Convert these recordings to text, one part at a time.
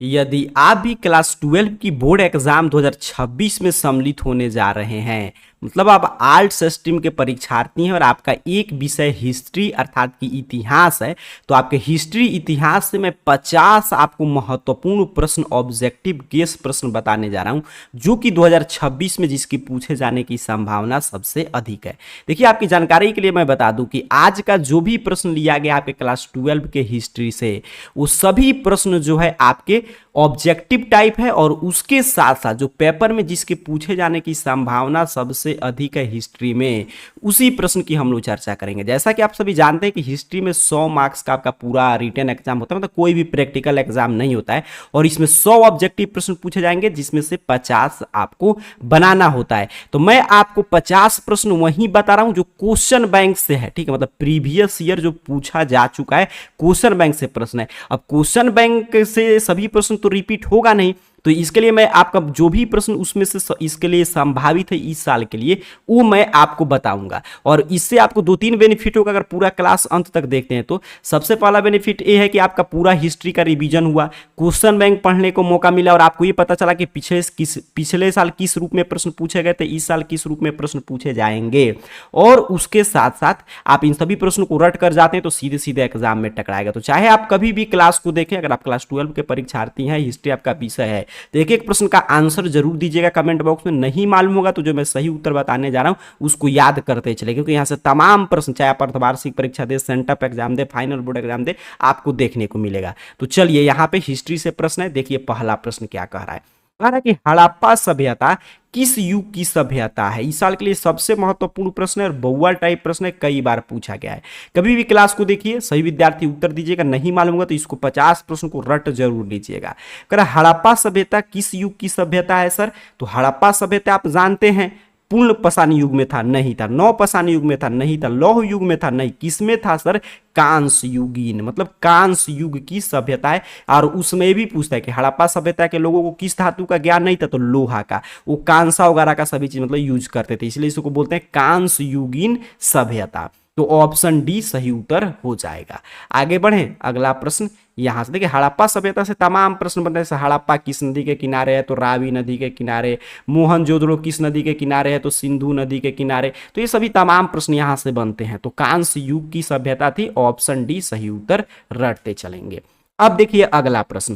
यदि आप भी क्लास 12 की बोर्ड एग्जाम 2026 में सम्मिलित होने जा रहे हैं, मतलब आप आर्ट्स स्ट्रीम के परीक्षार्थी हैं और आपका एक विषय हिस्ट्री अर्थात कि इतिहास है, तो आपके हिस्ट्री इतिहास से मैं 50 आपको महत्वपूर्ण प्रश्न ऑब्जेक्टिव गेस प्रश्न बताने जा रहा हूं, जो कि 2026 में जिसकी पूछे जाने की संभावना सबसे अधिक है। देखिए, आपकी जानकारी के लिए मैं बता दूं कि आज का जो भी प्रश्न लिया गया आपके क्लास 12 के हिस्ट्री से, वो सभी प्रश्न जो है आपके ऑब्जेक्टिव टाइप है और उसके साथ साथ जो पेपर में जिसके पूछे जाने की संभावना सबसे अधिक है हिस्ट्री में, उसी प्रश्न की हम लोग चर्चा करेंगे। जैसा कि आप सभी जानते हैं कि हिस्ट्री में 100 मार्क्स का आपका पूरा रिटन एग्जाम होता है, मतलब कोई भी प्रैक्टिकल एग्जाम नहीं होता है, और इसमें 100 ऑब्जेक्टिव प्रश्न पूछे जाएंगे जिसमें से 50 आपको बनाना होता है। तो मैं आपको 50 प्रश्न वही बता रहा हूं जो क्वेश्चन बैंक से है, ठीक है, मतलब प्रीवियस ईयर जो पूछा जा चुका है क्वेश्चन बैंक से प्रश्न है। अब क्वेश्चन बैंक से सभी प्रश्न तो रिपीट होगा नहीं, तो इसके लिए मैं आपका जो भी प्रश्न उसमें से इसके लिए संभावित है इस साल के लिए, वो मैं आपको बताऊंगा। और इससे आपको 2-3 बेनिफिट होगा अगर पूरा क्लास अंत तक देखते हैं तो। सबसे पहला बेनिफिट ये है कि आपका पूरा हिस्ट्री का रिवीजन हुआ, क्वेश्चन बैंक पढ़ने को मौका मिला और आपको ये पता चला कि पिछले साल किस रूप में प्रश्न पूछे गए थे, इस साल किस रूप में प्रश्न पूछे जाएंगे। और उसके साथ साथ आप इन सभी प्रश्नों को रट कर जाते हैं तो सीधे सीधे एग्जाम में टकराएगा। तो चाहे आप कभी भी क्लास को देखें, अगर आप क्लास 12 के परीक्षार्थी हैं, हिस्ट्री आपका विषय है, तो एक एक प्रश्न का आंसर जरूर दीजिएगा कमेंट बॉक्स में। नहीं मालूम होगा तो जो मैं सही उत्तर बताने जा रहा हूं उसको याद करते चले, क्योंकि यहां से तमाम प्रश्न, चाहे आप अर्धवार्षिक परीक्षा दे, सेंटअप एग्जाम दे, फाइनल बोर्ड एग्जाम दे, आपको देखने को मिलेगा। तो चलिए, यहां पे हिस्ट्री से प्रश्न है। देखिए पहला प्रश्न क्या कह रहा है, कह रहा है कि हड़प्पा सभ्यता किस युग की सभ्यता है। इस साल के लिए सबसे महत्वपूर्ण प्रश्न है और बहुआ टाइप प्रश्न है, कई बार पूछा गया है। कभी भी क्लास को देखिए, सही विद्यार्थी उत्तर दीजिएगा, नहीं मालूम होगा तो इसको 50 प्रश्न को रट जरूर लीजिएगा। कह हड़प्पा सभ्यता किस युग की सभ्यता है सर, तो हड़प्पा सभ्यता आप जानते हैं पूर्ण पाषाण युग में था, नहीं था। नौ पाषाण युग में था, नहीं था। लौह युग में था, नहीं। किस में था सर, कांस्य युगीन, मतलब कांस्य युग की सभ्यता है। और उसमें भी पूछता है कि हड़प्पा सभ्यता के लोगों को किस धातु का ज्ञान नहीं था, तो लोहा का। वो कांसा वगैरह का सभी चीज मतलब यूज करते थे, इसलिए इसको बोलते हैं कांस्य युगीन सभ्यता। तो ऑप्शन डी सही उत्तर हो जाएगा। आगे बढ़े, अगला प्रश्न यहां से देखिए, हड़प्पा सभ्यता से तमाम प्रश्न बनते हैं। हड़प्पा किस नदी के किनारे है, तो रावी नदी के किनारे। मोहनजोदड़ो किस नदी के किनारे है, तो सिंधु नदी के किनारे। तो ये सभी तमाम प्रश्न यहां से बनते हैं। तो कांस्य युग की सभ्यता थी, ऑप्शन डी सही उत्तर रटते चलेंगे। अब देखिए अगला प्रश्न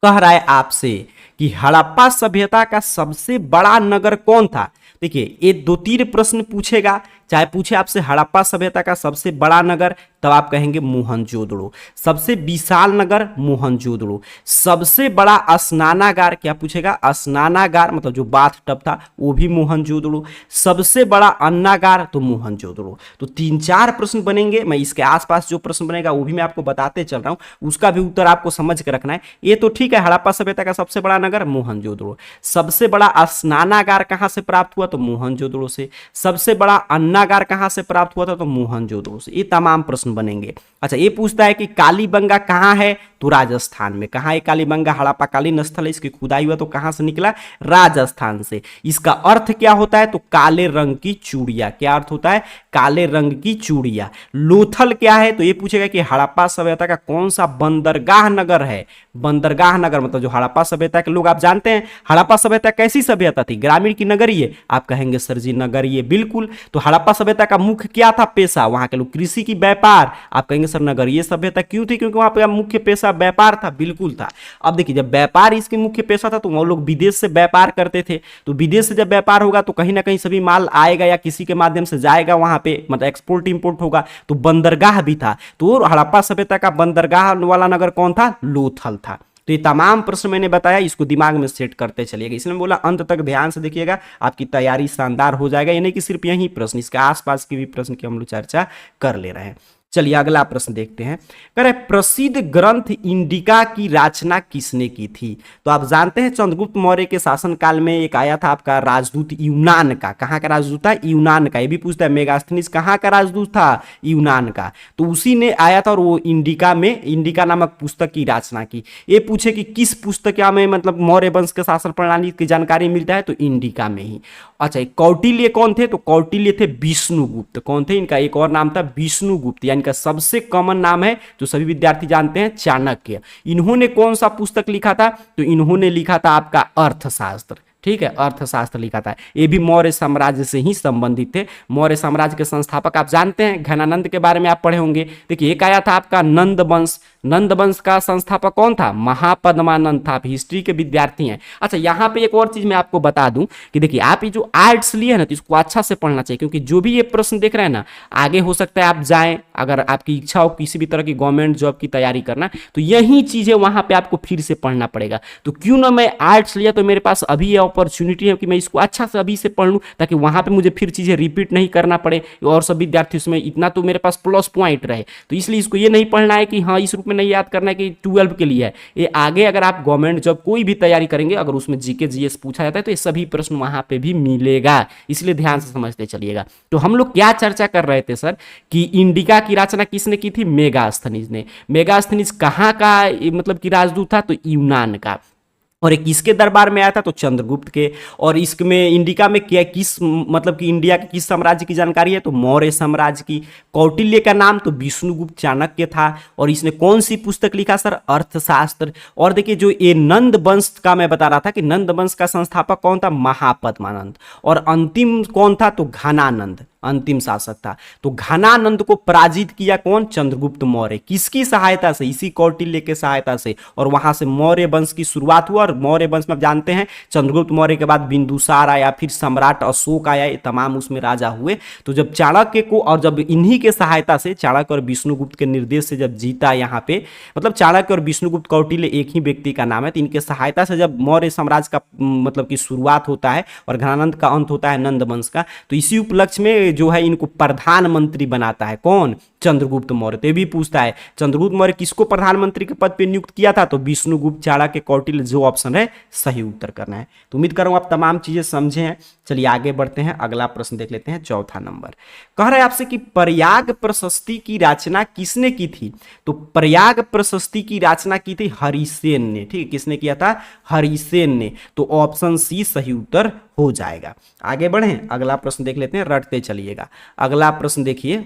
कह रहा है आपसे कि हड़प्पा सभ्यता का सबसे बड़ा नगर कौन था। देखिए, ये 2-3 प्रश्न पूछेगा, चाहे पूछे आपसे हड़प्पा सभ्यता का सबसे बड़ा नगर, तब आप कहेंगे मोहनजोदड़ो। सबसे विशाल नगर मोहनजोदड़ो। सबसे बड़ा स्नानागार क्या पूछेगा, स्नानागार मतलब जो बाथ टब था वो भी मोहनजोदड़ो। सबसे बड़ा अन्नागार तो मोहनजोदड़ो। तो 3-4 प्रश्न बनेंगे। मैं इसके आसपास जो प्रश्न बनेगा वो भी मैं आपको बताते चल रहा हूं, उसका भी उत्तर आपको समझ कर रखना है। ये तो ठीक है, हड़प्पा सभ्यता का सबसे बड़ा नगर मोहनजोदड़ो। सबसे बड़ा स्नानागार कहां से प्राप्त हुआ, तो मोहनजोदड़ो से। सबसे बड़ा अन्नागार कहां से प्राप्त हुआ था, तो मोहनजोदड़ो से। ये तमाम प्रश्न बनेंगे। अच्छा, ये पूछता है कि कालीबंगा कहां है, तो राजस्थान में। कहां है कालीबंगा, हड़प्पा कालीन स्थल है, इसकी खुदाई हुआ तो कहां से निकला, राजस्थान से। इसका अर्थ क्या होता है, तो काले रंग की चूड़िया। क्या अर्थ होता है, काले रंग की चूड़िया। लोथल क्या है, तो ये पूछेगा कि हड़प्पा सभ्यता का कौन सा बंदरगाह नगर है। बंदरगाह नगर मतलब जो हड़प्पा सभ्यता के लोग, आप जानते हैं हड़प्पा सभ्यता कैसी सभ्यता थी, ग्रामीण की नगरीय। आप कहेंगे सर जी नगरीय, बिल्कुल। तो हड़प्पा सभ्यता का मुख्य क्या था पेशा, वहां के लोग कृषि की व्यापार। आप कहेंगे सर नगरीय सभ्यता क्यों थी, क्योंकि वहां पे मुख्य पेशा व्यापार था, बिल्कुल था। अब देखिए, जब व्यापार इसकी मुख्य पेशा था तो वो लोग विदेश से व्यापार करते थे। तो विदेश से जब व्यापार होगा तो कहीं ना कहीं सभी माल आएगा या किसी के माध्यम से जाएगा वहां पे, मतलब एक्सपोर्ट इंपोर्ट होगा। तो बंदरगाह भी था। तो हड़प्पा सभ्यता का बंदरगाह वाला नगर कौन था, लोथल था। तो ये तमाम प्रश्न मैंने बताया, इसको दिमाग में सेट करते चलिएगा। इसलिए बोला अंत तक ध्यान से देखिएगा, आपकी तैयारी शानदार हो जाएगा। यानी कि सिर्फ यही प्रश्न, इसके आसपास के भी प्रश्न की हम लोग चर्चा कर ले रहे हैं। चलिए अगला प्रश्न देखते हैं। कह रहे प्रसिद्ध ग्रंथ इंडिका की रचना किसने की थी। तो आप जानते हैं चंद्रगुप्त मौर्य के शासनकाल में एक आया था आपका राजदूत यूनान का। कहां का राजदूत था, यूनान का। ये भी पूछता है मेगास्थनीज कहां का राजदूत था, यूनान का। तो उसी ने आया था और वो इंडिका में, इंडिका नामक पुस्तक की रचना की। ये पूछे कि किस पुस्तक में मतलब मौर्य वंश के शासन प्रणाली की जानकारी मिलता है, तो इंडिका में ही। अच्छा, कौटिल्य कौन थे, तो कौटिल्य थे विष्णुगुप्त। कौन थे, इनका एक और नाम था विष्णुगुप्त, यानी इनका सबसे कॉमन नाम है जो सभी विद्यार्थी जानते हैं, चाणक्य। इन्होंने कौन सा पुस्तक लिखा था? तो इन्होंने लिखा था आपका अर्थशास्त्र। ठीक है, अर्थशास्त्र लिखा था। ये भी मौर्य साम्राज्य से ही संबंधित थे। मौर्य साम्राज्य के संस्थापक आप जानते हैं, घनानंद के बारे में आप पढ़े होंगे। देखिए एक आया था आपका नंद वंश। नंद वंश का संस्थापक कौन था? महापद्मानंद था। आप हिस्ट्री के विद्यार्थी हैं। अच्छा, यहाँ पे एक और चीज मैं आपको बता दूं कि देखिए आप ये जो आर्ट्स लिए ना, तो इसको अच्छा से पढ़ना चाहिए, क्योंकि जो भी ये प्रश्न देख रहे हैं ना, आगे हो सकता है आप जाएं, अगर आपकी इच्छा हो किसी भी तरह की गवर्नमेंट जॉब की तैयारी करना, तो यही चीजें वहां पे आपको फिर से पढ़ना पड़ेगा। तो क्यों ना मैं आर्ट्स लिया, तो मेरे पास अभी ये अपॉर्चुनिटी है कि मैं इसको अच्छा से अभी से पढ़ लूँ, ताकि वहां पे मुझे फिर चीजें रिपीट नहीं करना पड़े और सब विद्यार्थी उसमें इतना तो मेरे पास प्लस पॉइंट रहे। तो इसलिए इसको ये नहीं पढ़ना है कि हाँ इस रूप में नहीं याद करना है कि 12 के लिए है। ये आगे अगर आप गवर्नमेंट जॉब कोई भी तैयारी करेंगे, अगर उसमें जीके जीएस पूछा जाता है, तो ये सभी प्रश्न वहां पे भी मिलेगा, इसलिए ध्यान से समझते चलिएगा। तो हम लोग क्या चर्चा कर रहे थे सर, कि इंडिका की रचना किसने की थी? मेगास्थनीज ने। मेगास्थनीज कहाँ का मतलब कि राजदूत था? तो यूनान का। और एक किसके दरबार में आया था? तो चंद्रगुप्त के। और इसमें इंडिका में क्या किस मतलब कि इंडिया के किस साम्राज्य की जानकारी है? तो मौर्य साम्राज्य की। कौटिल्य का नाम तो विष्णुगुप्त चाणक्य था। और इसने कौन सी पुस्तक लिखा सर? अर्थशास्त्र। और देखिए जो ये नंद वंश का मैं बता रहा था कि नंद वंश का संस्थापक कौन था? महापद्मानंद। और अंतिम कौन था? तो घनानंद, अंतिम शासक था। तो घनानंद को पराजित किया कौन? चंद्रगुप्त मौर्य। किसकी सहायता से? इसी कौटिल्य के सहायता से। और वहां से मौर्य वंश की शुरुआत हुआ। और मौर्य वंश में आप जानते हैं चंद्रगुप्त मौर्य के बाद बिंदुसार आया, फिर सम्राट अशोक आया, ये तमाम उसमें राजा हुए। तो जब चाणक्य को, और जब इन्हीं के सहायता से, चाणक्य और विष्णुगुप्त के निर्देश से जब जीता यहाँ पे, मतलब चाणक्य और विष्णुगुप्त कौटिल्य एक ही व्यक्ति का नाम है, तो इनके सहायता से जब मौर्य साम्राज्य का मतलब की शुरुआत होता है और घनानंद का अंत होता है नंद वंश का, तो इसी उपलक्ष्य में जो है इनको प्रधानमंत्री बनाता है कौन? चंद्रगुप्त मौर्य। तो ये भी पूछता है चंद्रगुप्त मौर्य किसको प्रधानमंत्री के पद पे नियुक्त किया था? तो विष्णुगुप्त, चाणक्य, कौटिल्य, जो ऑप्शन है सही उत्तर करना है। तो उम्मीद कर रहा हूं आप तमाम चीजें समझे हैं। चलिए आगे बढ़ते हैं, अगला प्रश्न देख लेते हैं, चौथा नंबर। कह रहा है आपसे कि प्रयाग प्रशस्ति की रचना किसने की थी? तो प्रयाग प्रशस्ति की रचना की थी हरिसेन ने। ठीक है, किसने किया था? हरिसेन ने। तो ऑप्शन सी सही उत्तर हो जाएगा। आगे बढ़े, अगला प्रश्न देख लेते हैं, रटते चलिएगा। अगला प्रश्न देखिए,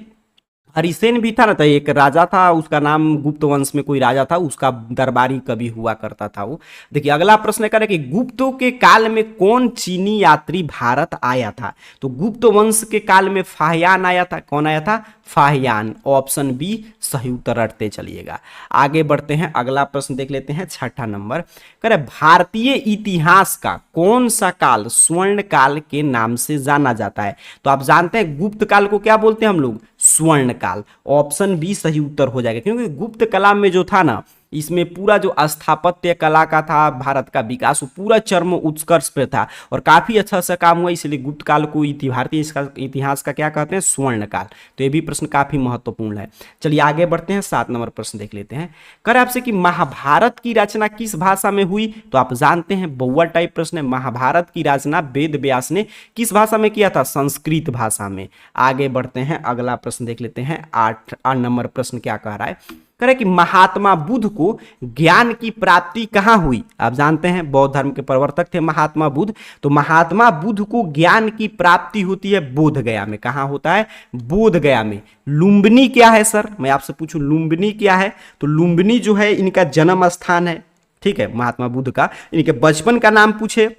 हरिसेन भी था ना, तो एक राजा था, उसका नाम गुप्त वंश में कोई राजा था, उसका दरबारी कवि हुआ करता था वो। देखिए अगला प्रश्न करें कि गुप्तों के काल में कौन चीनी यात्री भारत आया था? तो गुप्त वंश के काल में फाहियान आया था। कौन आया था? फाहियान। ऑप्शन बी सही उत्तर रटते चलिएगा। आगे बढ़ते हैं, अगला प्रश्न देख लेते हैं, छठा नंबर। कह रहे भारतीय इतिहास का कौन सा काल स्वर्ण काल के नाम से जाना जाता है? तो आप जानते हैं गुप्त काल को क्या बोलते हैं हम लोग? स्वर्ण काल। ऑप्शन बी सही उत्तर हो जाएगा, क्योंकि गुप्त कला में जो था ना, इसमें पूरा जो स्थापत्य कला का था भारत का विकास, वो पूरा चरम उत्कर्ष पे था और काफी अच्छा सा काम हुआ, इसलिए गुप्त काल को भारतीय इतिहास का क्या कहते हैं? स्वर्ण काल। तो ये भी प्रश्न काफी महत्वपूर्ण है। चलिए आगे बढ़ते हैं, 7 नंबर प्रश्न देख लेते हैं। कर आपसे कि महाभारत की रचना किस भाषा में हुई? तो आप जानते हैं बउआ टाइप प्रश्न है। महाभारत की रचना वेद व्यास ने किस भाषा में किया था? संस्कृत भाषा में। आगे बढ़ते हैं, अगला प्रश्न देख लेते हैं, 8 नंबर प्रश्न क्या कह रहा है? करें कि महात्मा बुद्ध को ज्ञान की प्राप्ति कहाँ हुई? आप जानते हैं बौद्ध धर्म के प्रवर्तक थे महात्मा बुद्ध। तो महात्मा बुद्ध को ज्ञान की प्राप्ति होती है बोध गया में। कहाँ होता है? बोध गया में। लुम्बिनी क्या है सर? मैं आपसे पूछूं लुम्बिनी क्या है? तो लुम्बिनी जो है इनका जन्म स्थान है। ठीक है, महात्मा बुद्ध का। इनके बचपन का नाम पूछे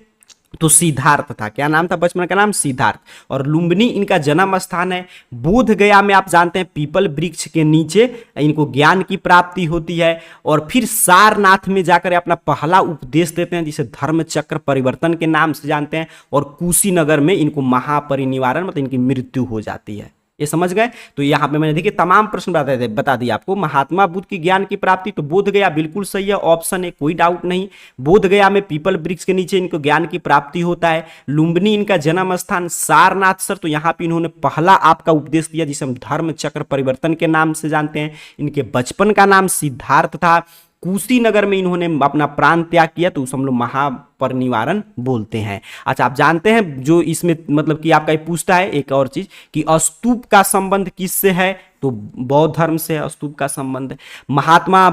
तो सिद्धार्थ था। क्या नाम था बचपन का? नाम सिद्धार्थ। और लुम्बिनी इनका जन्म स्थान है। बोध गया में आप जानते हैं पीपल वृक्ष के नीचे इनको ज्ञान की प्राप्ति होती है। और फिर सारनाथ में जाकर अपना पहला उपदेश देते हैं, जिसे धर्म चक्र परिवर्तन के नाम से जानते हैं। और कुशीनगर में इनको महापरिनिर्वाण मतलब इनकी मृत्यु हो जाती है। ये समझ गए? तो यहाँ पे मैंने देखिए तमाम प्रश्न बता दिए आपको। महात्मा बुद्ध की ज्ञान की प्राप्ति, तो बोध गया बिल्कुल सही है, ऑप्शन है, कोई डाउट नहीं। बोध गया में पीपल वृक्ष के नीचे इनको ज्ञान की प्राप्ति होता है। लुम्बिनी इनका जन्म स्थान। सारनाथ सर, तो यहाँ पे इन्होंने पहला आपका उपदेश दिया, जिसे हम धर्म चक्र परिवर्तन के नाम से जानते हैं। इनके बचपन का नाम सिद्धार्थ था। कुशीनगर में इन्होंने अपना प्राण त्याग किया, तो उसे हम लोग महापरिनिर्वाण बोलते हैं। अच्छा, आप जानते हैं जो इसमें मतलब कि आपका पूछता है एक और चीज कि स्तूप का संबंध किससे है? तो बौद्ध धर्म से है स्तूप का संबंध। महात्मा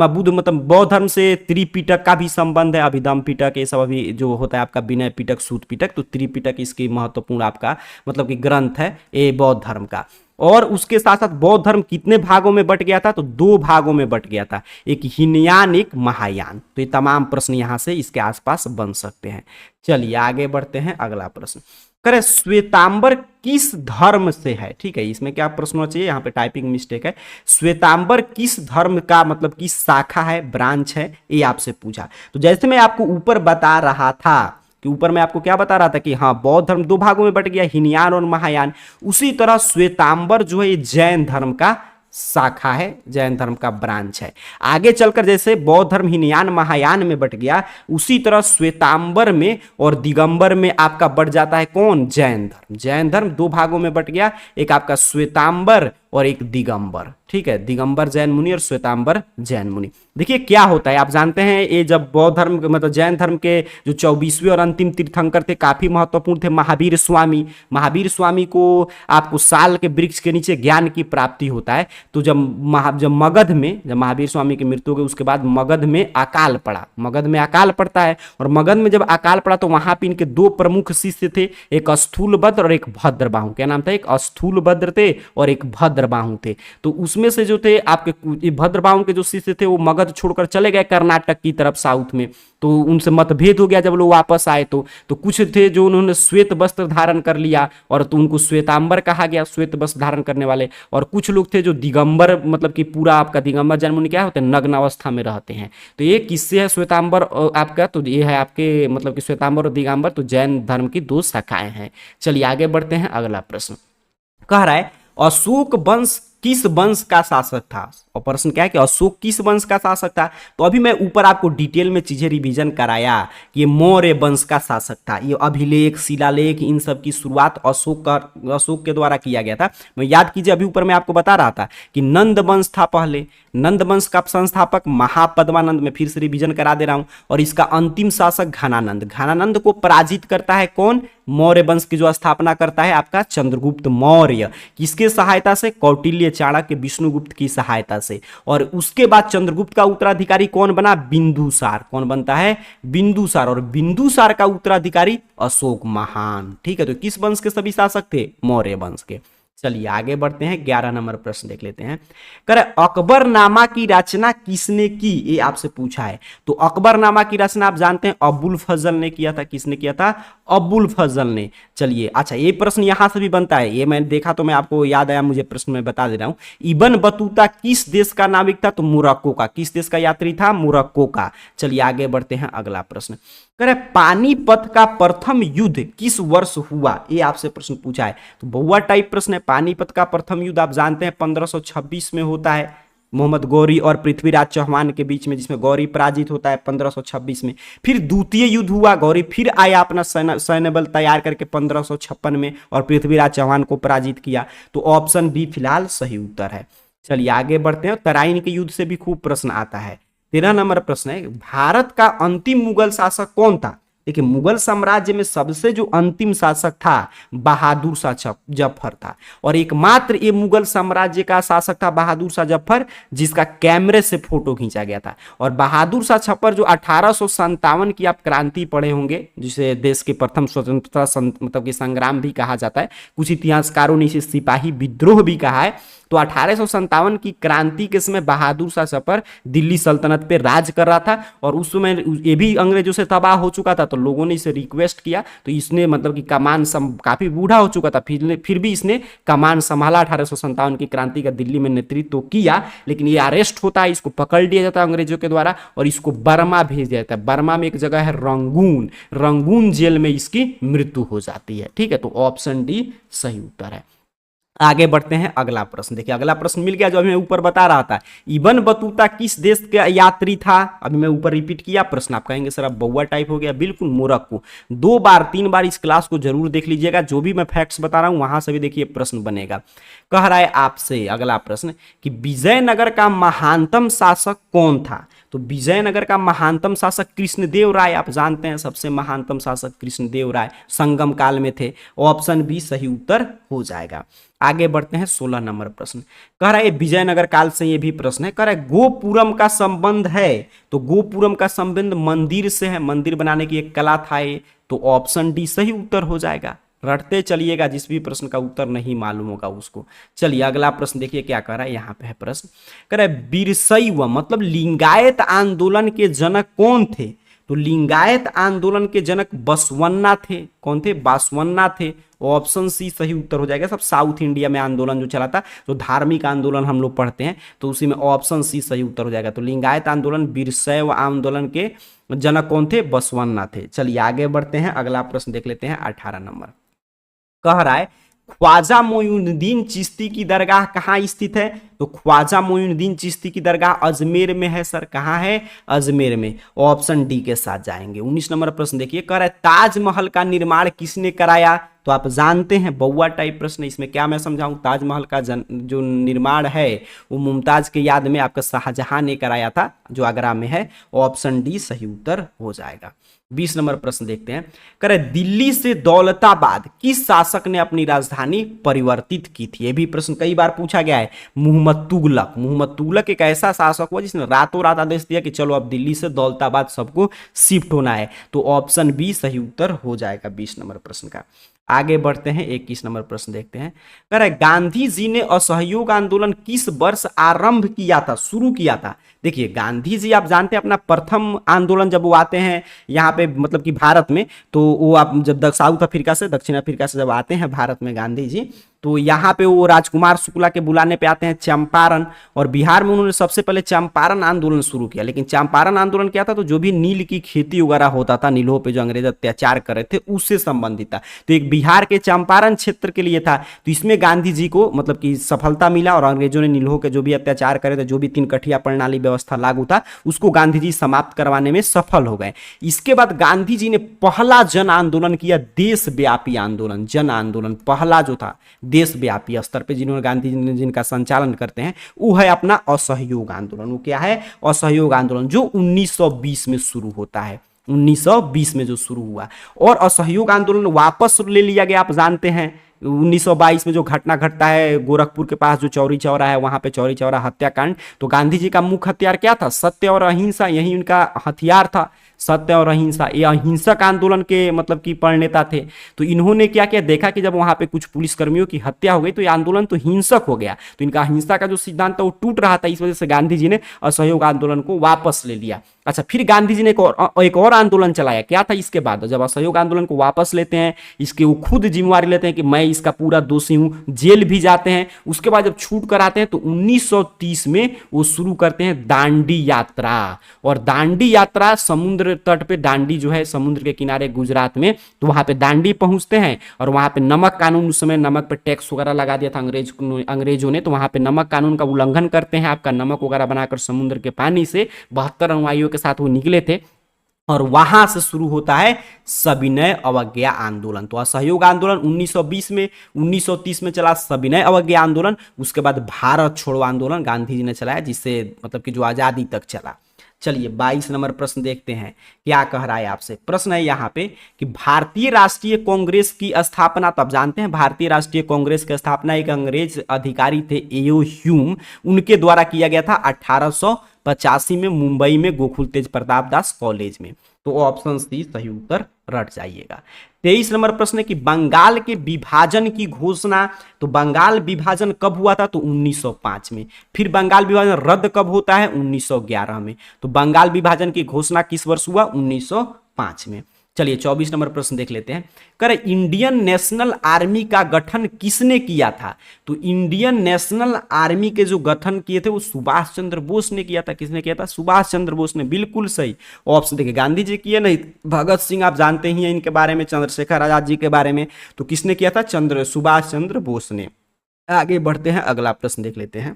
बुद्ध मतलब बौद्ध धर्म से त्रिपिटक का भी संबंध है। अभिधम पिटक, ये सब अभी जो होता है आपका विनय पिटक, सूत पिटक, तो त्रिपिटक इसकी महत्वपूर्ण आपका मतलब कि ग्रंथ है ये बौद्ध धर्म का। और उसके साथ साथ बौद्ध धर्म कितने भागों में बट गया था, तो 2 भागों में बट गया था, एक हीनयान एक महायान। तो ये तमाम प्रश्न यहां से इसके आसपास बन सकते हैं। चलिए आगे बढ़ते हैं, अगला प्रश्न करें, श्वेतांबर किस धर्म से है। ठीक है, इसमें क्या प्रश्न होना चाहिए, यहाँ पे टाइपिंग मिस्टेक है। श्वेतांबर किस धर्म का मतलब किस शाखा है, ब्रांच है, ये आपसे पूछा। तो जैसे मैं आपको ऊपर बता रहा था कि ऊपर मैं आपको क्या बता रहा था कि हाँ बौद्ध धर्म 2 भागों में बट गया, हीनयान और महायान, उसी तरह श्वेतांबर जो है ये जैन धर्म का शाखा है, जैन धर्म का ब्रांच है। आगे चलकर जैसे बौद्ध धर्म हीनयान महायान में बट गया, उसी तरह श्वेतांबर में और दिगंबर में आपका बट जाता है कौन, जैन धर्म। जैन धर्म 2 भागों में बट गया, एक आपका श्वेतांबर और एक दिगंबर। ठीक है, दिगंबर जैन मुनि और श्वेतांबर जैन मुनि। देखिए क्या होता है, आप जानते हैं ये जब बौद्ध धर्म मतलब जैन धर्म के जो 24वें और अंतिम तीर्थंकर थे, काफी महत्वपूर्ण थे, महावीर स्वामी। महावीर स्वामी को आपको साल के वृक्ष के नीचे ज्ञान की प्राप्ति होता है। तो जब मगध में, जब महावीर स्वामी की मृत्यु हो गई, उसके बाद मगध में अकाल पड़ा, मगध में अकाल पड़ता है। और मगध में जब अकाल पड़ा तो वहां पे इनके 2 प्रमुख शिष्य थे, एक स्थूलभद्र और एक भद्रबाहु। क्या नाम था, एक स्थूलभद्र थे और एक भद्रबाहु थे। तो उसमें से जो थे आपके भद्रबाहु के जो शिष्य थे वो मगध छोड़कर चले गए कर्नाटक की तरफ, साउथ में। तो उनसे मतभेद हो गया जब लोग वापस आए। तो कुछ थे जो उन्होंने श्वेत वस्त्र धारण कर लिया और तो उनको श्वेतांबर कहा गया, श्वेत वस्त्र धारण करने वाले। और कुछ लोग थे जो दिगंबर मतलब कि पूरा आपका दिगंबर जैन मुनि क्या होते हैं, नग्न अवस्था में रहते हैं। तो ये किससे है श्वेतांबर आपका, तो ये है आपके मतलब कि श्वेतांबर और दिगंबर, तो जैन धर्म की 2 शाखाएं हैं। चलिए आगे बढ़ते हैं, अगला प्रश्न कह रहा है अशोक वंश किस वंश का शासक था। और प्रश्न क्या है कि अशोक किस वंश का शासक था। तो अभी मैं ऊपर आपको डिटेल में चीजें रिवीजन कराया कि ये मौर्य वंश का शासक था। ये अभिलेख, शिलालेख, इन सब की शुरुआत अशोक के द्वारा किया गया था। मैं याद कीजिए अभी ऊपर मैं आपको बता रहा था कि नंद वंश था पहले, नंद वंश का संस्थापक महापद्मानंद, में फिर से रिवीजन करा दे रहा हूं। और इसका अंतिम शासक घनानंद, घनानंद को पराजित करता है कौन, मौर्य वंश की जो स्थापना करता है आपका चंद्रगुप्त मौर्य। किसके सहायता से, कौटिल्य, चाणक्य, विष्णुगुप्त की सहायता से। और उसके बाद चंद्रगुप्त का उत्तराधिकारी कौन बना, बिंदुसार। कौन बनता है, बिंदुसार। और बिंदुसार का उत्तराधिकारी अशोक महान। ठीक है, तो किस वंश के सभी शासक थे, मौर्य वंश के। चलिए आगे बढ़ते हैं, 11 नंबर प्रश्न देख लेते हैं। कर अकबरनामा की रचना किसने की, ये आपसे पूछा है। तो अकबरनामा की रचना आप जानते हैं अबुल फजल ने किया था। किसने किया था, अबुल फजल ने। चलिए अच्छा, ये प्रश्न यहां से भी बनता है, ये मैंने देखा तो मैं आपको याद आया, मुझे प्रश्न में बता दे रहा हूं। इब्न बतूता किस देश का नाविक था, तो मोरक्को का। किस देश का यात्री था, मोरक्को का। चलिए आगे बढ़ते हैं, अगला प्रश्न करे पानीपत का प्रथम युद्ध किस वर्ष हुआ, ये आपसे प्रश्न पूछा है। तो बहुआ टाइप प्रश्न है। पानीपत का प्रथम युद्ध आप जानते हैं 1526 में होता है, मोहम्मद गौरी और पृथ्वीराज चौहान के बीच में, जिसमें गौरी पराजित होता है 1526 में। फिर द्वितीय युद्ध हुआ, गौरी फिर आया अपना सैन्य बल तैयार करके 1556 में और पृथ्वीराज चौहान को पराजित किया। तो ऑप्शन बी फिलहाल सही उत्तर है। चलिए आगे बढ़ते हैं, तराइन के युद्ध से भी खूब प्रश्न आता है। 13 नंबर प्रश्न है, भारत का अंतिम मुगल शासक कौन था। देखिए मुगल साम्राज्य में सबसे जो अंतिम शासक था बहादुर शाह जफर था। और एकमात्र ये मुगल साम्राज्य का शासक था बहादुर शाह जफर, जिसका कैमरे से फोटो खींचा गया था। और बहादुर शाह जफर जो 1857 की आप क्रांति पढ़े होंगे, जिसे देश के प्रथम स्वतंत्रता मतलब कि संग्राम भी कहा जाता है, कुछ इतिहासकारों ने इसे सिपाही विद्रोह भी कहा है। तो 1857 की क्रांति के समय बहादुर शाह जफर दिल्ली सल्तनत पे राज कर रहा था। और उस समय ये भी अंग्रेजों से तबाह हो चुका था। तो लोगों ने इसे रिक्वेस्ट किया, तो इसने मतलब कि कमान काफी बूढ़ा हो चुका था, फिर भी इसने कमान संभाला। 1857 की क्रांति का दिल्ली में नेतृत्व किया। लेकिन ये अरेस्ट होता है, इसको पकड़ लिया जाता है अंग्रेजों के द्वारा और इसको बर्मा भेज दिया जाता है। बर्मा में एक जगह है रंगून, रंगून जेल में इसकी मृत्यु हो जाती है। ठीक है, तो ऑप्शन डी सही उत्तर है। आगे बढ़ते हैं, अगला प्रश्न देखिए। अगला प्रश्न मिल गया जो अभी मैं ऊपर बता रहा था, इब्न बतूता किस देश के यात्री था। अभी मैं ऊपर रिपीट किया प्रश्न, आप कहेंगे सर अब बउआ टाइप हो गया। बिल्कुल मोरक्को। 2 बार 3 बार इस क्लास को जरूर देख लीजिएगा, जो भी मैं फैक्ट्स बता रहा हूं वहां से भी देखिए प्रश्न बनेगा। कह रहा है आपसे अगला प्रश्न कि विजयनगर का महानतम शासक कौन था। तो विजयनगर का महानतम शासक कृष्णदेव राय, आप जानते हैं सबसे महानतम शासक कृष्णदेव राय संगम काल में थे। ऑप्शन बी सही उत्तर हो जाएगा। आगे बढ़ते हैं, 16 नंबर प्रश्न कह रहा है विजयनगर काल से ये भी प्रश्न है। कह रहा है गोपुरम का संबंध है। तो गोपुरम का संबंध मंदिर से है, मंदिर बनाने की एक कला था ये। तो ऑप्शन डी सही उत्तर हो जाएगा। रटते चलिएगा, जिस भी प्रश्न का उत्तर नहीं मालूम होगा उसको। चलिए अगला प्रश्न देखिए क्या कह रहा है, यहाँ पे है प्रश्न, कह रहा है वीरशैव मतलब लिंगायत आंदोलन के जनक कौन थे? तो लिंगायत आंदोलन के जनक बसवन्ना थे। कौन थे? बासवन्ना थे। ऑप्शन सी सही उत्तर हो जाएगा। सब साउथ इंडिया में आंदोलन जो चला था, जो धार्मिक आंदोलन हम लोग पढ़ते हैं, तो उसी में ऑप्शन सी सही उत्तर हो जाएगा। तो लिंगायत आंदोलन, वीरशैव आंदोलन के जनक कौन थे? बसवन्ना थे। चलिए आगे बढ़ते हैं, अगला प्रश्न देख लेते हैं 18 नंबर। कह रहा है ख्वाजा मोइनुद्दीन चिश्ती की दरगाह कहाँ स्थित है? तो ख्वाजा मोइनुद्दीन चिश्ती की दरगाह अजमेर में है सर। कहाँ है? अजमेर में। ऑप्शन डी के साथ जाएंगे। 19 नंबर प्रश्न देखिए, कह रहा है ताजमहल का निर्माण किसने कराया? तो आप जानते हैं बउआ टाइप प्रश्न, इसमें क्या मैं समझाऊं, ताजमहल का जो निर्माण है वो मुमताज के याद में आपका शाहजहां ने कराया था, जो आगरा में है। ऑप्शन डी सही उत्तर हो जाएगा। 20 नंबर प्रश्न देखते हैं, कह रहे दिल्ली से दौलताबाद किस शासक ने अपनी राजधानी परिवर्तित की थी? ये भी प्रश्न कई बार पूछा गया है। मोहम्मद तुगलक। मोहम्मद तुगलक एक ऐसा शासक हुआ जिसने रातों रात आदेश दिया कि चलो अब दिल्ली से दौलताबाद सबको शिफ्ट होना है। तो ऑप्शन बी सही उत्तर हो जाएगा 20 नंबर प्रश्न का। आगे बढ़ते हैं, 21 नंबर प्रश्न देखते हैं। कह रहे गांधी जी ने असहयोग आंदोलन किस वर्ष आरंभ किया था, शुरू किया था? देखिए गांधी जी आप जानते हैं अपना प्रथम आंदोलन जब वो आते हैं यहाँ पे मतलब कि भारत में, तो वो आप जब साउथ अफ्रीका से, दक्षिण अफ्रीका से जब आते हैं भारत में गांधी जी, तो यहाँ पे वो राजकुमार शुक्ला के बुलाने पे आते हैं चंपारण, और बिहार में उन्होंने सबसे पहले चंपारण आंदोलन शुरू किया। लेकिन चंपारण आंदोलन क्या था? तो जो भी नील की खेती वगैरह होता था, नीलों पे जो अंग्रेज अत्याचार कर रहे थे उससे संबंधित था। तो एक बिहार के चंपारण क्षेत्र के लिए था। तो इसमें गांधी जी को मतलब कि सफलता मिला, और अंग्रेजों ने नीलों के जो भी अत्याचार करे थे, जो भी 3 कठिया प्रणाली व्यवस्था लागू था, उसको गांधी जी समाप्त करवाने में सफल हो गए। इसके बाद गांधी जी ने पहला जन आंदोलन किया, देशव्यापी आंदोलन, जन आंदोलन पहला जो था देशव्यापी स्तर पे, जिन्होंने गांधी जी ने जिनका संचालन करते हैं, वो है अपना असहयोग आंदोलन। वो क्या है? असहयोग आंदोलन, जो 1920 में शुरू होता है। 1920 में जो शुरू हुआ, और असहयोग आंदोलन वापस ले लिया गया। आप जानते हैं 1922 में जो घटना घटता है गोरखपुर के पास, जो चौरी चौरा है, वहां पे चौरी चौरा हत्याकांड, तो गांधी जी का मुख्य हथियार क्या था? सत्य और अहिंसा, यही उनका हथियार था, सत्य और अहिंसा। ये अहिंसक आंदोलन के मतलब कि प्रणेता थे। तो इन्होंने क्या किया, देखा कि जब वहां पे कुछ पुलिसकर्मियों की हत्या हो गई तो ये आंदोलन तो हिंसक हो गया, तो इनका अहिंसा का जो सिद्धांत था वो टूट रहा था। इस वजह से गांधी जी ने असहयोग आंदोलन को वापस ले लिया। अच्छा, फिर गांधी जी ने एक और आंदोलन चलाया। क्या था इसके बाद? जब असहयोग आंदोलन को वापस लेते हैं, इसके वो खुद जिम्मेवारी लेते हैं कि मैं इसका पूरा दोषी हूं, जेल भी जाते हैं। उसके बाद जब छूट कर आते हैं तो 1930 में वो शुरू करते हैं दांडी यात्रा। और दांडी यात्रा समुद्र तट पे, दांडी जो है समुद्र के किनारे गुजरात में, तो वहां पे दांडी पहुंचते हैं, और वहां पे नमक कानून, उस समय नमक पे टैक्स वगैरह लगा दिया था अंग्रेजों ने, तो वहां पे नमक कानून का उल्लंघन करते हैं। आपका नमक वगैरह बनाकर समुद्र के पानी से 72 अनुयायियों के साथ वो निकले थे, और वहां से शुरू होता है सविनय अवज्ञा आंदोलन। तो असहयोग आंदोलन 1920 में, 1930 में चला सविनय अवज्ञा आंदोलन। उसके बाद भारत छोड़ो आंदोलन गांधी जी ने चलाया, जिससे मतलब कि जो आजादी तक चला। चलिए 22 नंबर प्रश्न देखते हैं क्या कह रहा है आपसे। प्रश्न है यहाँ पे कि भारतीय राष्ट्रीय कांग्रेस की स्थापना, तो आप जानते हैं भारतीय राष्ट्रीय कांग्रेस की स्थापना एक अंग्रेज अधिकारी थे एओ ह्यूम, उनके द्वारा किया गया था 1885 में मुंबई में गोकुल तेज प्रताप दास कॉलेज में। तो ऑप्शन सी सही उत्तर रट जाइएगा। 23 नंबर प्रश्न है कि बंगाल के विभाजन की घोषणा, तो बंगाल विभाजन कब हुआ था? तो 1905 में। फिर बंगाल विभाजन रद्द कब होता है? 1911 में। तो बंगाल विभाजन की घोषणा किस वर्ष हुआ? 1905 में। चलिए 24 नंबर प्रश्न देख लेते हैं। करें इंडियन नेशनल आर्मी का गठन किसने किया था? तो इंडियन नेशनल आर्मी के जो गठन किए थे वो सुभाष चंद्र बोस ने किया था। किसने किया था? सुभाष चंद्र बोस ने। बिल्कुल सही ऑप्शन देखिए, गांधी जी किए नहीं, भगत सिंह आप जानते ही हैं इनके बारे में, चंद्रशेखर आजाद जी के बारे में, तो किसने किया था? सुभाष चंद्र बोस ने। आगे बढ़ते हैं, अगला प्रश्न देख लेते हैं।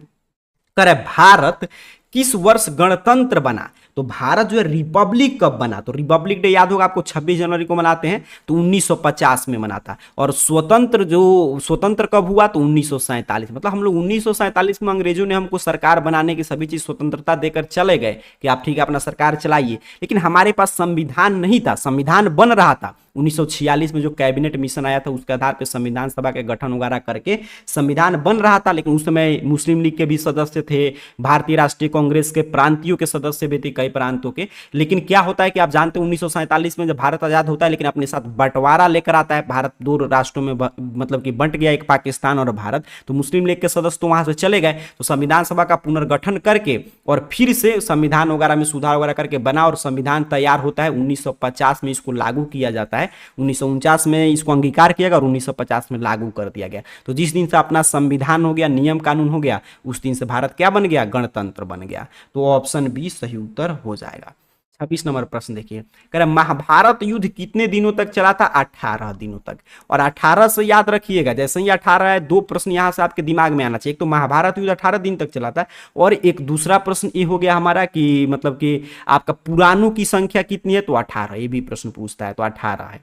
करे भारत किस वर्ष गणतंत्र बना? तो भारत जो है रिपब्लिक कब बना? तो रिपब्लिक डे याद होगा आपको, 26 जनवरी को मनाते हैं, तो 1950 में मना था। और स्वतंत्र कब हुआ? तो 1947। मतलब हम लोग 1947 में अंग्रेजों ने हमको सरकार बनाने की सभी चीज स्वतंत्रता देकर चले गए कि आप ठीक है अपना सरकार चलाइए, लेकिन हमारे पास संविधान नहीं था, संविधान बन रहा था। 1946 में जो कैबिनेट मिशन आया था उसके आधार पर संविधान सभा के गठन वगैरह करके संविधान बन रहा था, लेकिन उस समय मुस्लिम लीग के भी सदस्य थे, भारतीय राष्ट्रीय कांग्रेस के प्रांतीयों के सदस्य भी थे, कई प्रांतों के। लेकिन क्या होता है कि आप जानते हैं 1947 में जब भारत आजाद होता है, लेकिन अपने साथ बंटवारा लेकर आता है, भारत दो राष्ट्रों में मतलब कि बंट गया, एक पाकिस्तान और भारत। तो मुस्लिम लीग के सदस्य तो वहां से चले गए, तो संविधान सभा का पुनर्गठन करके और फिर से संविधान वगैरह में सुधार वगैरह करके बना और संविधान तैयार होता है। 1950 में इसको लागू किया जाता है, 1949 में इसको अंगीकार किया गया और 1950 में लागू कर दिया गया। तो जिस दिन से अपना संविधान हो गया, नियम कानून हो गया, उस दिन से भारत क्या बन गया, गणतंत्र बन गया। तो ऑप्शन बी सही उत्तर हो जाएगा। 26 नंबर प्रश्न देखिए, कह रहे महाभारत युद्ध कितने दिनों तक चला था, 18 दिनों तक। और 18 से याद रखिएगा, जैसे ही 18 है, दो प्रश्न यहां से आपके दिमाग में आना चाहिए। एक तो महाभारत युद्ध 18 दिन तक चला था, और एक दूसरा प्रश्न ये हो गया हमारा कि मतलब कि आपका पुराणों की संख्या कितनी है, तो 18, ये भी प्रश्न पूछता है, तो 18 है।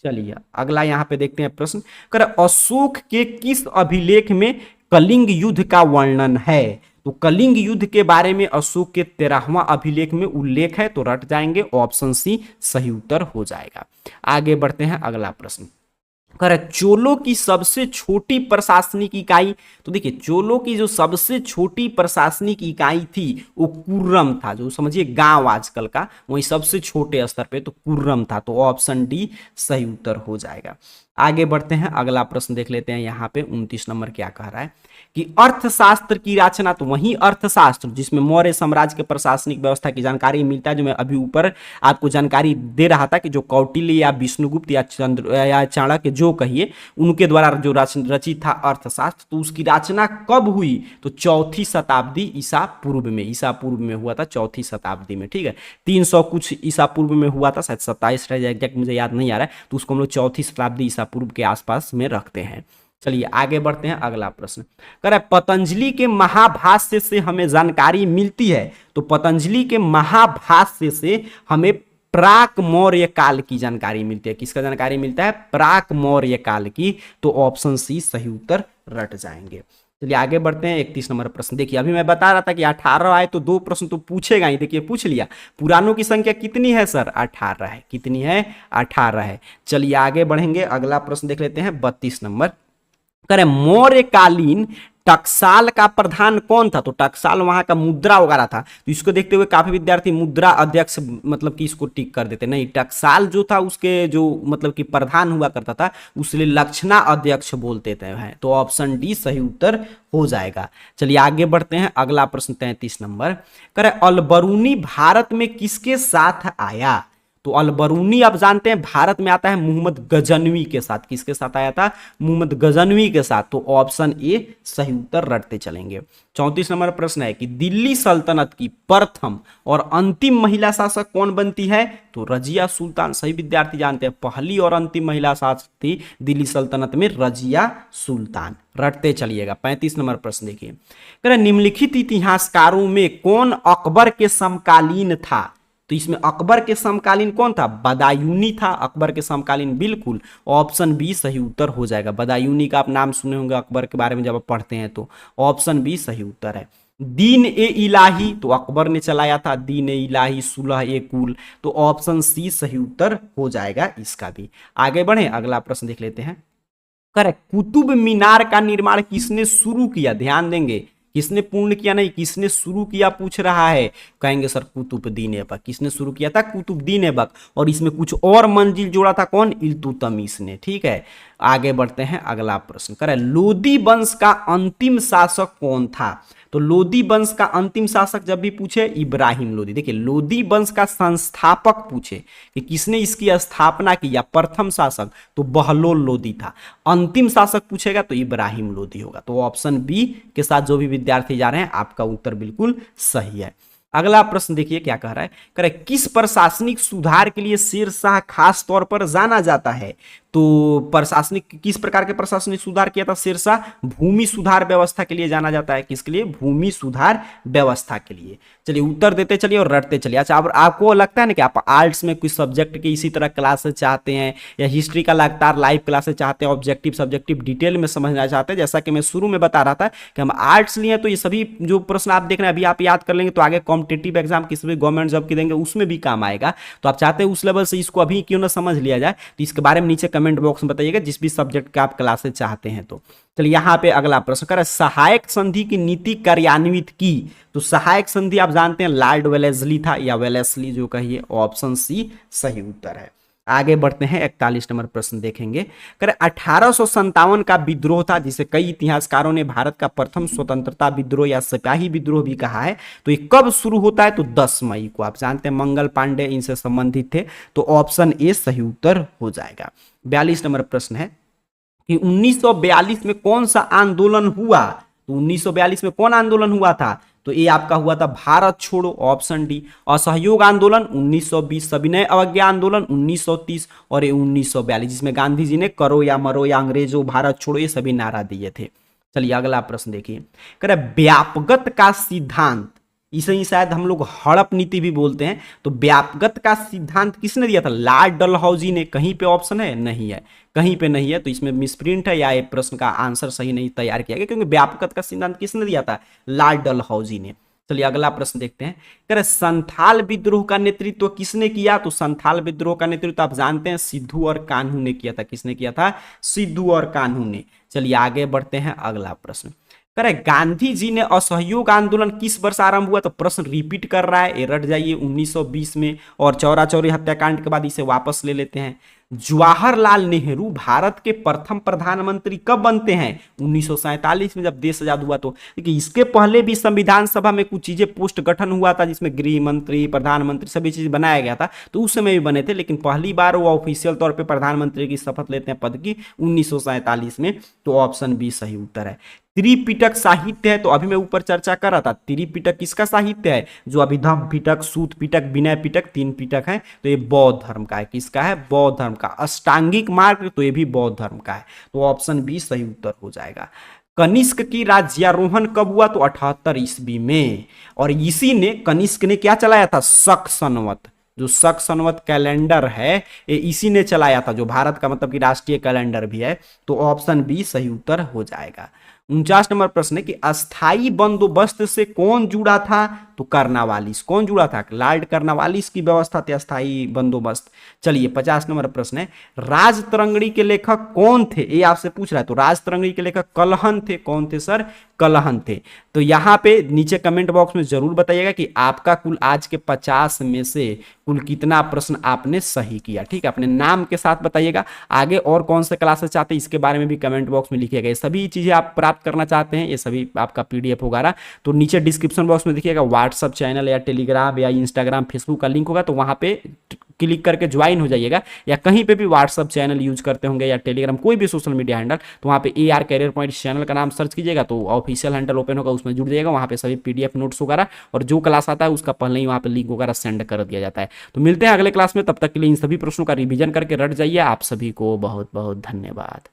चलिए अगला यहां पे देखते हैं प्रश्न, कह रहे अशोक के किस अभिलेख में कलिंग युद्ध का वर्णन है। तो कलिंग युद्ध के बारे में अशोक के 13वां अभिलेख में उल्लेख है, तो रट जाएंगे, ऑप्शन सी सही उत्तर हो जाएगा। आगे बढ़ते हैं अगला प्रश्न, कह रहे चोलों की सबसे छोटी प्रशासनिक इकाई। तो देखिए चोलों की जो सबसे छोटी प्रशासनिक इकाई थी वो कुर्रम था, जो समझिए गांव आजकल का, वही सबसे छोटे स्तर पे तो कुर्रम था। तो ऑप्शन डी सही उत्तर हो जाएगा। आगे बढ़ते हैं अगला प्रश्न देख लेते हैं, यहाँ पे 29 नंबर क्या कह रहा है कि अर्थशास्त्र की रचना। तो वही अर्थशास्त्र जिसमें मौर्य साम्राज्य के प्रशासनिक व्यवस्था की जानकारी मिलता है, जो मैं अभी ऊपर आपको जानकारी दे रहा था कि जो कौटिल्य या विष्णुगुप्त या चाणक्य जो कहिए उनके द्वारा जो रचित था अर्थशास्त्र, तो उसकी रचना कब हुई, तो 4वीं शताब्दी ईसा पूर्व में, ईसा पूर्व में हुआ था, 4वीं शताब्दी में, ठीक है। 300 कुछ ईसा पूर्व में हुआ था, शायद 27 है, एग्जैक्ट मुझे याद नहीं आ रहा है, तो उसको हम लोग 4वीं शताब्दी ईसा पूर्व के आसपास में रखते हैं। चलिए आगे बढ़ते हैं अगला प्रश्न, कह रहा है पतंजलि के महाभाष्य से हमें जानकारी मिलती है। तो पतंजलि के महाभाष्य से हमें प्राक मौर्य काल की जानकारी मिलती है। किसका जानकारी मिलता है, प्राक मौर्य काल की। तो ऑप्शन सी सही उत्तर रट जाएंगे। चलिए आगे बढ़ते हैं 31 नंबर प्रश्न। देखिए अभी मैं बता रहा था कि 18 आए तो 2 प्रश्न तो पूछेगा ही, देखिए पूछ लिया। पुराणों की संख्या कितनी है सर, 18 है। कितनी है, 18 है। चलिए आगे बढ़ेंगे, अगला प्रश्न देख लेते हैं 32 नंबर, करें मौर्यकालीन टकसाल का प्रधान कौन था। तो टकसाल वहां का मुद्रा वगैरह था, तो इसको देखते हुए काफी विद्यार्थी मुद्रा अध्यक्ष मतलब कि इसको टिक कर देते, नहीं, टकसाल जो था उसके जो मतलब कि प्रधान हुआ करता था उसलिए लक्षणा अध्यक्ष बोलते थे। तो ऑप्शन डी सही उत्तर हो जाएगा। चलिए आगे बढ़ते हैं, अगला प्रश्न 33 नंबर, करें अलबरूनी भारत में किसके साथ आया। तो अलबरूनी आप जानते हैं भारत में आता है मोहम्मद गजनवी के साथ। किसके साथ आया था, मोहम्मद गजनवी के साथ। तो ऑप्शन ए सही उत्तर रटते चलेंगे। 34 नंबर प्रश्न है कि दिल्ली सल्तनत की प्रथम और अंतिम महिला शासक कौन बनती है। तो रजिया सुल्तान। सही विद्यार्थी जानते हैं पहली और अंतिम महिला शासक थी दिल्ली सल्तनत में रजिया सुल्तान। रटते चलिएगा। 35 नंबर प्रश्न देखिए, निम्नलिखित इतिहासकारों में कौन अकबर के समकालीन था। तो इसमें अकबर के समकालीन कौन था, बदायूनी था अकबर के समकालीन, बिल्कुल। ऑप्शन बी सही उत्तर हो जाएगा। बदायूनी का आप नाम सुने होंगे अकबर के बारे में जब आप पढ़ते हैं, तो ऑप्शन बी सही उत्तर है। दीन ए इलाही तो अकबर ने चलाया था, दीन ए इलाही, सुलह ए कुल। तो ऑप्शन सी सही उत्तर हो जाएगा इसका भी। आगे बढ़े, अगला प्रश्न देख लेते हैं। करेक्ट, कुतुब मीनार का निर्माण किसने शुरू किया। ध्यान देंगे, किसने पूर्ण किया नहीं, किसने शुरू किया पूछ रहा है। कहेंगे सर कुतुबुद्दीन ऐबक। किसने शुरू किया था, कुतुबुद्दीन ऐबक। और इसमें कुछ और मंजिल जोड़ा था, कौन, इल्तुतमिश ने। ठीक है, आगे बढ़ते हैं, अगला प्रश्न करें, लोदी वंश का अंतिम शासक कौन था। तो लोदी वंश का अंतिम शासक जब भी पूछे, इब्राहिम लोदी। देखिए लोदी वंश का संस्थापक पूछे कि किसने इसकी स्थापना की या प्रथम शासक, तो बहलोल लोदी था। अंतिम शासक पूछेगा तो इब्राहिम लोदी होगा। तो ऑप्शन बी के साथ जो भी विद्यार्थी जा रहे हैं, आपका उत्तर बिल्कुल सही है। अगला प्रश्न देखिए क्या कह रहा है, करें किस प्रशासनिक सुधार के लिए शेर शाह खास तौर पर जाना जाता है। तो प्रशासनिक किस प्रकार के प्रशासनिक सुधार किया था शेरशाह? भूमि सुधार व्यवस्था के लिए जाना जाता है। किसके लिए? भूमि सुधार व्यवस्था के लिए। चलिए उत्तर देते चलिए और रटते चलिए। अच्छा, अब आपको लगता है ना कि आप आर्ट्स में कुछ सब्जेक्ट के इसी तरह क्लासेस चाहते हैं या हिस्ट्री का लगातार लाइव क्लासेस चाहते हैं, ऑब्जेक्टिव सब्जेक्टिव डिटेल में समझना चाहते हैं, जैसा कि मैं शुरू में बता रहा था कि हम आर्ट्स लिए तो ये सभी जो प्रश्न आप देख रहे हैं अभी आप याद कर लेंगे तो आगे कॉम्पिटिटिव एग्जाम किसी भी गवर्नमेंट जॉब की देंगे उसमें भी काम आएगा। तो आप चाहते हैं उस लेवल से इसको अभी क्यों ना समझ लिया जाए, तो इसके बारे में नीचे कमेंट बॉक्स में बताइएगा जिस भी सब्जेक्ट का आप क्लासेस चाहते हैं। तो चलिए यहाँ पे अगला प्रश्न करें, सहायक संधि की नीति कार्यान्वित की। तो सहायक संधि आप जानते हैं लॉर्ड वेलेस्ली था या वेलेस्ली जो कहिए, ऑप्शन सी सही उत्तर है। आगे बढ़ते हैं 41 नंबर प्रश्न देखेंगे। करें 1857 का विद्रोह था जिसे कई इतिहासकारों ने भारत का प्रथम स्वतंत्रता विद्रोह या सिपाही विद्रोह भी कहा है। तो ये कब शुरू होता है? तो 10 मई को। आप जानते हैं मंगल पांडे इनसे संबंधित थे, तो ऑप्शन ए सही उत्तर हो जाएगा। 42 नंबर प्रश्न है कि 1942 में कौन सा आंदोलन हुआ? तो 1942 में कौन आंदोलन हुआ था? तो ये आपका हुआ था भारत छोड़ो, ऑप्शन डी। असहयोग आंदोलन 1920, सविनय अवज्ञा आंदोलन 1930 और ये 1942 जिसमें गांधी जी ने करो या मरो या अंग्रेजों भारत छोड़ो ये सभी नारा दिए थे। चलिए अगला प्रश्न देखिए, कह रहा व्यापगत का सिद्धांत, इसे ही शायद हम लोग हड़प नीति भी बोलते हैं। तो व्यापगत का सिद्धांत किसने दिया था? लॉर्ड डलहौजी ने। कहीं पे ऑप्शन है? नहीं है, कहीं पे नहीं है, तो इसमें मिसप्रिंट है या ये प्रश्न का आंसर सही नहीं तैयार किया गया, क्योंकि व्यापगत का सिद्धांत किसने दिया था? लॉर्ड डलहौजी ने। चलिए अगला प्रश्न देखते हैं, कह रहे संथाल विद्रोह का नेतृत्व किसने किया? तो संथाल विद्रोह का नेतृत्व आप जानते हैं सिद्धू और कान्हू ने किया था। किसने किया था? सिद्धू और कान्हू ने। चलिए आगे बढ़ते हैं, अगला प्रश्न करे गांधी जी ने असहयोग आंदोलन किस वर्ष आरंभ हुआ? तो प्रश्न रिपीट कर रहा है, ये रट जाइए 1920 में, और चौरा चौरी हत्याकांड के बाद इसे वापस ले लेते हैं। जवाहरलाल नेहरू भारत के प्रथम प्रधानमंत्री कब बनते हैं? 1947 में, जब देश आजाद हुआ। तो देखिए इसके पहले भी संविधान सभा में कुछ चीजें पोस्ट गठन हुआ था जिसमें गृह मंत्री, प्रधानमंत्री सभी चीज बनाया गया था, तो उस समय भी बने थे, लेकिन पहली बार वो ऑफिशियल तौर पे प्रधानमंत्री की शपथ लेते हैं पद की 1947 में। तो ऑप्शन बी सही उत्तर है। त्रिपिटक साहित्य है, तो अभी मैं ऊपर चर्चा कर रहा था त्रिपिटक किसका साहित्य है? जो अभिधम पिटक, सूत पिटक, विनय पिटक, 3 पिटक है, तो ये बौद्ध धर्म का है। किसका है? बौद्ध धर्म का। अष्टांगिक मार्ग, तो ये भी बौद्ध धर्म का है, तो ऑप्शन बी सही उत्तर हो जाएगा। कनिष्क की राज्यारोहण कब हुआ? तो 78 ईस्वी में, और इसी ने कनिष्क ने क्या चलाया था? शक संवत। जो शक संवत कैलेंडर है ये इसी ने चलाया था, जो भारत का मतलब कि राष्ट्रीय कैलेंडर भी है, तो ऑप्शन बी सही उत्तर हो जाएगा। 49 नंबर प्रश्न है कि अस्थाई बंदोबस्त से कौन जुड़ा था? तो कर्नावालिस। कौन जुड़ा था? लॉर्ड कर्नावालिस की व्यवस्था थी अस्थाई बंदोबस्त। चलिए 50 नंबर प्रश्न है, राजतरंगिणी के लेखक कौन थे? ये आपसे पूछ रहा है। तो राजतरंगिणी के लेखक कलहन थे। कौन थे सर? कलहन थे। तो यहाँ पे नीचे कमेंट बॉक्स में जरूर बताइएगा कि आपका कुल आज के 50 में से कुल कितना प्रश्न आपने सही किया। ठीक है, अपने नाम के साथ बताइएगा। आगे और कौन से क्लासेस चाहते हैं इसके बारे में भी कमेंट बॉक्स में लिखिएगा। ये सभी चीजें आप प्राप्त करना चाहते हैं, ये सभी आपका PDF वगैरह, तो नीचे डिस्क्रिप्शन बॉक्स में देखिएगा व्हाट्सअप चैनल या टेलीग्राम या इंस्टाग्राम फेसबुक का लिंक होगा, तो वहां पे क्लिक करके ज्वाइन हो जाइएगा। या कहीं पे भी व्हाट्सअप चैनल यूज करते होंगे या टेलीग्राम, कोई भी सोशल मीडिया हैंडल, तो वहाँ पे AR कैरियर पॉइंट चैनल का नाम सर्च कीजिएगा तो ऑफिशियल हैंडल ओपन होगा, उसमें जुड़ जाइएगा। वहाँ पे सभी PDF नोट्स वगैरह और जो क्लास आता है उसका पहले ही वहाँ पे लिंक वगैरह सेंड कर दिया जाता है। तो मिलते हैं अगले क्लास में, तब तक के लिए इन सभी प्रश्नों का रिवीजन करके रट जाइए। आप सभी को बहुत बहुत धन्यवाद।